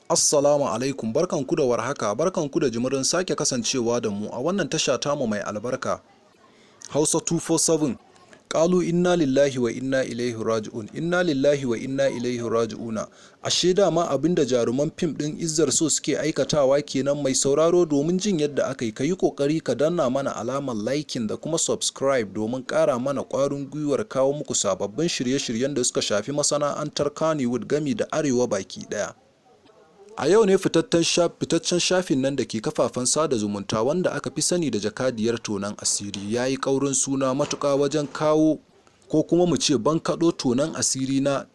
Assalamu alaikum, barkanku da warhaka, barkanku da jimirin sake kasancewa da mu a wannan tasha tamu mai albarka. Hausa 247. Qalu inna lillahi wa inna ilaihi raji'un. Inna lillahi wa inna ilaihi raji'una. Ashe dama abinda jaruman fim din Izzar So suke aikatawa kenan. Mai sauraro, domin jin yadda aka yi, ka yi kokari ka danna mana alamar liking da kuma subscribe domin ƙara mana ƙwarin gwiwar kawo muku sababbin shirye-shiryen da suka shafi masana'antar Kannywood gami da Arewa baki ɗaya. A yau ne fitaccen shafin nan da ke kafafen sada zumunta wanda aka fi sani da jakadiyar tonon asiri ya yi ƙaurin suna matuƙa wajen kawo ko kuma mu ce bankaɗo tonon asiri na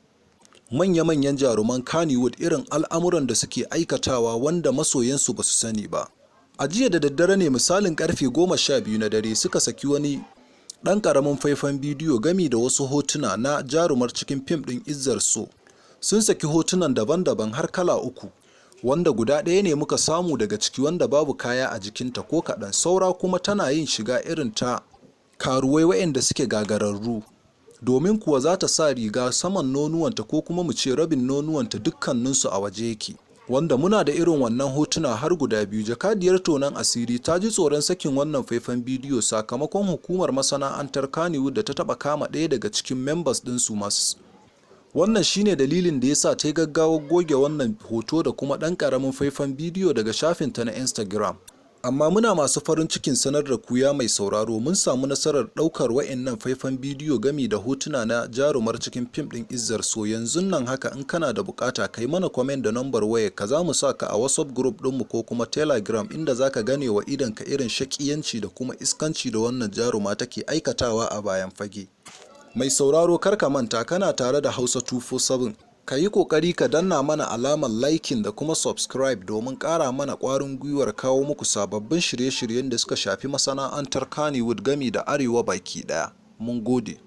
manya-manyan jaruman Kannywood, irin al'amuran da suke aikatawa wanda masoyansu ba su sani ba. A jiya da daddare ne misalin karfe 12 na dare suka saki wani ɗan ƙaramin faifan bidiyo gami da wasu hotuna na jarumar cikin fim ɗin Izzar So. Sun saki hotunan daban-daban har kala uku, wanda guda ɗaya ne muka samu daga ciki wanda babu kaya a jikinta ko kaɗan, saura kuma tana yin shiga irin ta karuwai waɗanda suke gagararru, domin kuwa za ta sa riga saman nonuwanta ko kuma mu ce rabin nonuwanta dukkaninsu a waje yake, wanda muna da irin wannan hotuna har guda biyu. Jakadiyar tonon asiri ta ji tsoron sakin wannan faifan bidiyo sakamakon hukumar masana'antar Kannywood da ta taɓa kama ɗaya daga cikin members ɗinsu masu. Wannan shine dalilin da yasa ta yi gaggawar goge wannan hoto da kuma ɗan ƙaramin faifan bidiyo daga shafinta na Instagram. Amma muna masu farin cikin sanar da ku, ya mai sauraro, mun samu nasarar ɗaukar wa'innan faifan bidiyo gami da hotuna na jarumar cikin fim ɗin Izzar So. Yanzun nan haka in kana da bukata kai mana comment da number waya ka, za mu sa ka a WhatsApp group ɗinmu ko kuma Telegram, inda za ka gane wa idonka irin shaƙiyanci da kuma iskanci da wannan jaruma take aikatawa a bayan fage. Mai sauraro, kar ka manta kana tare da Hausa 247. Ka yi kokari ka danna mana alamar liking da kuma subscribe domin ƙara mana ƙwarin gwiwar kawo muku sababbin shirye-shiryen da suka shafi masana'antar Kannywood gami da Arewa baki ɗaya. Mun gode.